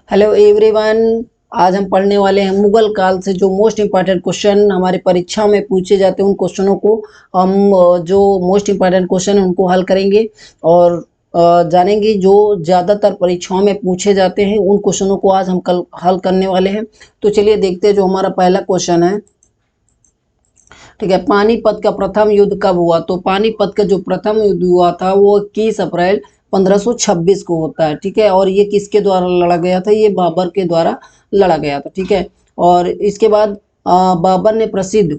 Hello everyone. आज हम पढ़ने वाले हैं मुगल काल से जो मोस्ट इम्पॉर्टेंट क्वेश्चन हमारे परीक्षा में पूछे जाते हैं उन क्वेश्चनों को हम जो मोस्ट इम्पॉर्टेंट क्वेश्चन है उनको हल करेंगे और जानेंगे जो ज़्यादातर परीक्षाओं में पूछे जाते हैं उन क्वेश्चनों को आज हम कल हल करने वाले हैं। तो चलिए देखते हैं जो हमारा पहला क्वेश्चन है। ठीक है, पानीपत का प्रथम युद्ध कब हुआ? तो पानीपत का जो प्रथम युद्ध हुआ था वो 21 अप्रैल 1526 को होता है। ठीक है, और ये किसके द्वारा लड़ा गया था? ये बाबर के द्वारा लड़ा गया था। ठीक है, और इसके बाद बाबर ने प्रसिद्ध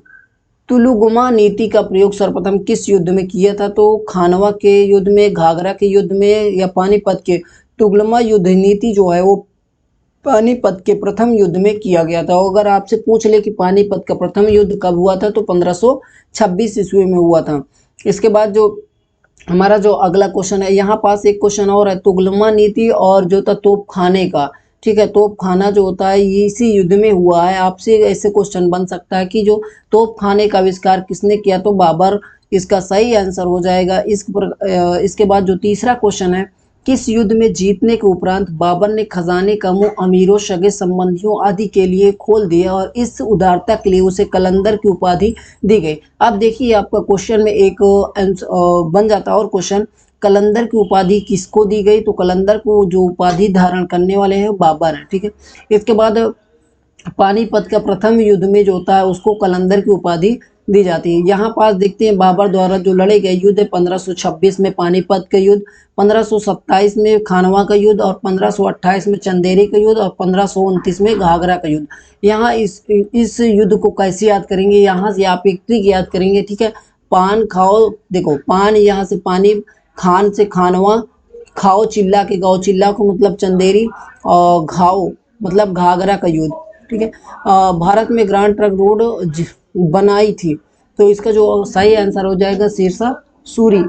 तुलुगमा नीति का प्रयोग सर्वप्रथम किस युद्ध में किया था? तो खानवा के युद्ध में, घाघरा के युद्ध में, या पानीपत के तुगलमा युद्ध नीति जो है वो पानीपत के प्रथम युद्ध में किया गया था। अगर आपसे पूछ ले कि पानीपत का प्रथम युद्ध कब हुआ था तो 1526 ईस्वी में हुआ था। इसके बाद जो हमारा जो अगला क्वेश्चन है, यहाँ पास एक क्वेश्चन और है तुगलमा नीति और जो था तोप खाने का। ठीक है, तोप खाना जो होता है ये इसी युद्ध में हुआ है। आपसे ऐसे क्वेश्चन बन सकता है कि जो तोप खाने का आविष्कार किसने किया? तो बाबर इसका सही आंसर हो जाएगा। इसके बाद जो तीसरा क्वेश्चन है, किस युद्ध में जीतने के उपरांत बाबर ने खजाने का मुंह अमीरों, सगे संबंधियों आदि के लिए खोल दिया और इस उदारता के लिए उसे कलंदर की उपाधि दी गई? अब देखिए आपका क्वेश्चन में एक बन जाता है और क्वेश्चन, कलंदर की उपाधि किसको दी गई? तो कलंदर को जो उपाधि धारण करने वाले हैं बाबर हैं। ठीक है, इसके बाद पानीपत का प्रथम युद्ध में जो होता है उसको कलंदर की उपाधि दी जाती है। यहाँ पास देखते हैं बाबर द्वारा जो लड़े गए युद्ध 1526 में पानीपत का युद्ध, 1527 में खानवा का युद्ध और 1528 में चंदेरी का युद्ध और 1529 में घाघरा का युद्ध। यहाँ इस युद्ध को कैसे याद करेंगे? यहाँ से आप एक ट्रिक याद करेंगे। ठीक है, पान खाओ, देखो पान यहाँ से पानी, खान से खानवा, खाओ चिल्ला के गाओ, चिल्ला को मतलब चंदेरी, और घाओ मतलब घाघरा का युद्ध। ठीक है, भारत में ग्रांड ट्रंक रोड बनाई थी, तो इसका जो सही आंसर हो जाएगा शेरशाह सूरी।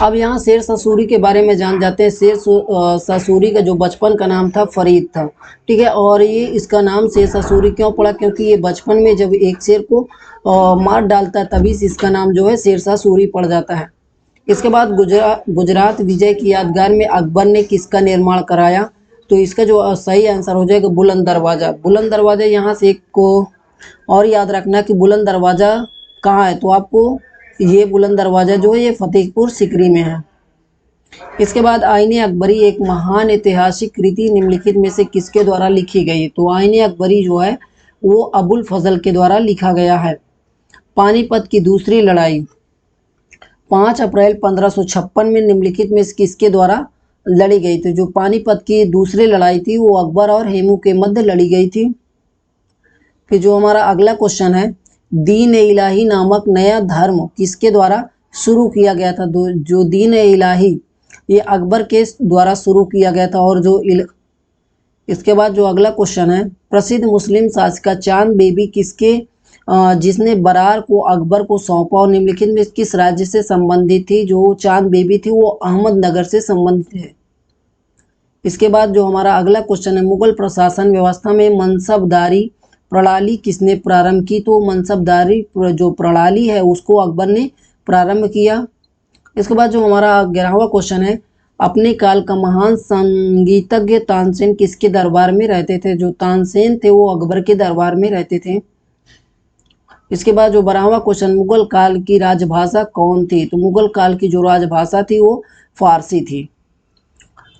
अब यहाँ शेरशाह सूरी के बारे में जान जाते हैं। शेरशाह सूरी का जो बचपन का नाम था फरीद था। ठीक है, और ये इसका नाम शेरशाह सूरी क्यों पड़ा? क्योंकि ये बचपन में जब एक शेर को मार डालता है तभी से इसका नाम जो है शेरशाह सूरी पड़ जाता है। इसके बाद गुजरात विजय की यादगार में अकबर ने किसका निर्माण कराया? तो इसका जो सही आंसर हो जाएगा बुलंद दरवाज़ा। बुलंद दरवाज़ा यहाँ से एक को और याद रखना कि बुलंद दरवाज़ा कहाँ है, तो आपको ये बुलंद दरवाज़ा जो है ये फतेहपुर सिकरी में है। इसके बाद आईने अकबरी एक महान ऐतिहासिक कृति निम्नलिखित में से किसके द्वारा लिखी गई? तो आईने अकबरी जो है वो अबुल फजल के द्वारा लिखा गया है। पानीपत की दूसरी लड़ाई 5 अप्रैल 1556 में निम्नलिखित में किसके द्वारा लड़ी गई थी? जो पानीपत की दूसरी लड़ाई थी वो अकबर और हेमू के मध्य लड़ी गई थी। फिर जो हमारा अगला क्वेश्चन है, दीन ए इलाही नामक नया धर्म किसके द्वारा शुरू किया गया था? जो दीन ए इलाही ये अकबर के द्वारा शुरू किया गया था। और जो इसके बाद जो अगला क्वेश्चन है, प्रसिद्ध मुस्लिम शासिका चांद बेबी किसके जिसने बरार को अकबर को सौंपा और निम्नलिखित में किस राज्य से संबंधित थी? जो चांद बेबी थी वो अहमदनगर से संबंधित है। इसके बाद जो हमारा अगला क्वेश्चन है, मुगल प्रशासन व्यवस्था में मनसबदारी प्रणाली किसने प्रारंभ की? तो मनसबदारी जो प्रणाली है उसको अकबर ने प्रारंभ किया। इसके बाद जो हमारा 11वां क्वेश्चन है, अपने काल का महान संगीतज्ञ तानसेन किसके दरबार में रहते थे? जो तानसेन थे वो अकबर के दरबार में रहते थे। इसके बाद जो 12वां क्वेश्चन, मुगल काल की राजभाषा कौन थी? तो मुगल काल की जो राजभाषा थी वो फारसी थी।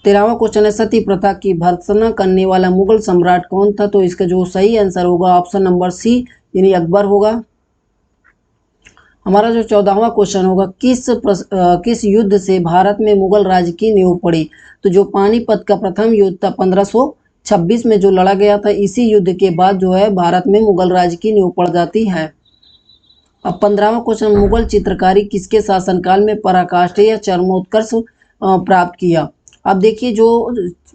13वां क्वेश्चन है, सती प्रथा की भर्त्सना करने वाला मुगल सम्राट कौन था? तो इसका जो सही आंसर होगा ऑप्शन नंबर सी यानी अकबर होगा। हमारा जो 14वां क्वेश्चन होगा, किस युद्ध से भारत में मुगल राज्य की नींव पड़ी? तो जो पानीपत का प्रथम युद्ध था 1526 में जो लड़ा गया था, इसी युद्ध के बाद जो है भारत में मुगल राज्य की नींव पड़ जाती है। अब 15वां क्वेश्चन, मुगल चित्रकारी किसके शासनकाल में पराकाष्ठा या चरमोत्कर्ष प्राप्त किया? अब देखिए जो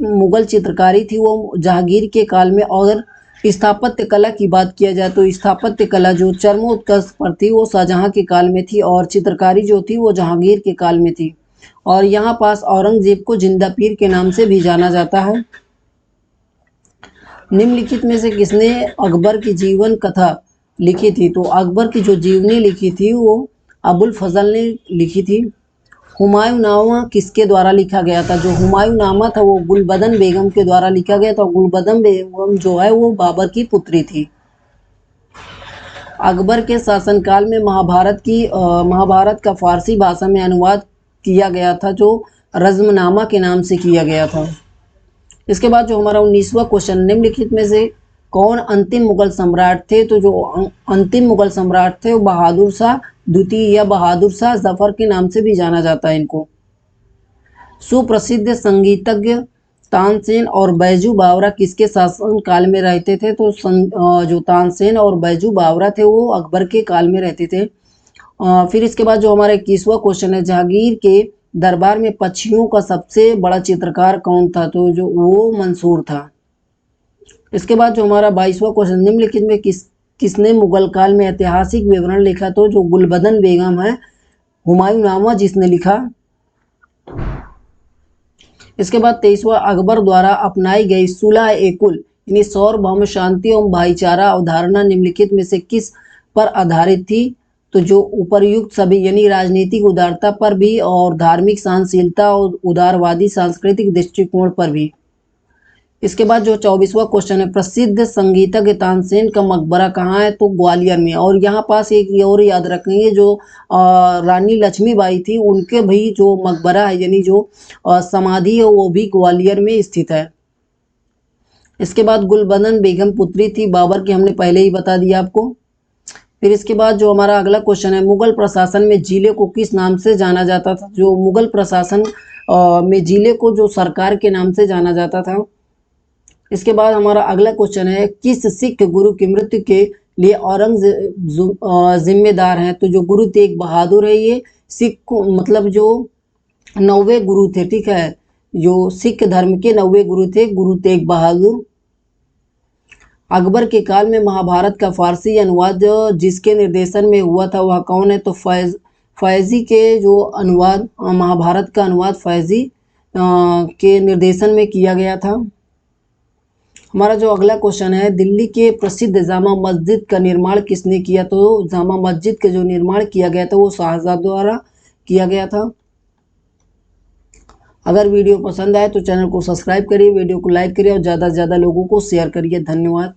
मुगल चित्रकारी थी वो जहांगीर के काल में, और स्थापत्य कला की बात किया जाए तो स्थापत्य कला जो चरमोत्कर्ष पर थी वो शाहजहां के काल में थी, और चित्रकारी जो थी वो जहांगीर के काल में थी। और यहाँ पास औरंगजेब को जिंदा पीर के नाम से भी जाना जाता है। निम्नलिखित में से किसने अकबर की जीवन कथा लिखी थी? तो अकबर की जो जीवनी लिखी थी वो अबुल फजल ने लिखी थी। हुमायूंनामा किसके द्वारा लिखा गया था? जो हुमायूंनामा था वो गुलबदन बेगम के द्वारा लिखा गया था। गुलबदन बेगम जो है वो बाबर की पुत्री थी। अकबर के शासनकाल में महाभारत का फारसी भाषा में अनुवाद किया गया था, जो रज़्मनामा के नाम से किया गया था। इसके बाद जो हमारा 19वां क्वेश्चन, निम्नलिखित में से कौन अंतिम मुगल सम्राट थे? तो जो अंतिम मुगल सम्राट थे वो बहादुर शाह द्वितीय या बहादुर शाह जफर के नाम से भी जाना जाता है इनको। सुप्रसिद्ध संगीतज्ञ तानसेन और बैजू बावरा किसके शासन काल में रहते थे? तो जो तानसेन और बैजू बावरा थे वो अकबर के काल में रहते थे। फिर इसके बाद जो हमारा 21वां क्वेश्चन है, जहांगीर के दरबार में पक्षियों का सबसे बड़ा चित्रकार कौन था? तो जो वो मंसूर था। इसके बाद जो हमारा 22वां क्वेश्चन, निम्नलिखित में किसने मुगल काल में ऐतिहासिक विवरण लिखा? तो जो गुलबदन बेगम है, हुमायूंनामा जिसने लिखा। इसके बाद 23वां, अकबर द्वारा अपनाई गई सुलह-ए-कुल यानी सार्वभौम शांति एवं भाईचारा अवधारणा निम्नलिखित में से किस पर आधारित थी? तो जो उपर्युक्त सभी यानी राजनीतिक उदारता पर भी और धार्मिक सहनशीलता और उदारवादी सांस्कृतिक दृष्टिकोण पर भी। इसके बाद जो 24वां क्वेश्चन है, प्रसिद्ध संगीतज्ञ तानसेन का मकबरा कहाँ है? तो ग्वालियर में। और यहाँ पास एक ये और याद रखेंगे, जो रानी लक्ष्मीबाई थी उनके भी जो मकबरा है यानी जो समाधि है वो भी ग्वालियर में स्थित है। इसके बाद गुलबदन बेगम पुत्री थी बाबर की, हमने पहले ही बता दिया आपको। फिर इसके बाद जो हमारा अगला क्वेश्चन है, मुगल प्रशासन में जिले को किस नाम से जाना जाता था? जो मुगल प्रशासन में जिले को जो सरकार के नाम से जाना जाता था। इसके बाद हमारा अगला क्वेश्चन है, किस सिख गुरु की मृत्यु के लिए औरंगजेब जिम्मेदार हैं? तो जो गुरु तेग बहादुर है ये सिख मतलब जो 90वें गुरु थे, ठीक है, जो सिख धर्म के 90वें गुरु थे, गुरु तेग बहादुर। अकबर के काल में महाभारत का फारसी अनुवाद जिसके निर्देशन में हुआ था वह कौन है? तो फैजी के जो अनुवाद महाभारत का अनुवाद फैजी के निर्देशन में किया गया था। हमारा जो अगला क्वेश्चन है, दिल्ली के प्रसिद्ध जामा मस्जिद का निर्माण किसने किया? तो जामा मस्जिद का जो निर्माण किया गया था वो शाहजहां द्वारा किया गया था। अगर वीडियो पसंद आए तो चैनल को सब्सक्राइब करिए, वीडियो को लाइक करिए और ज़्यादा से ज़्यादा लोगों को शेयर करिए। धन्यवाद।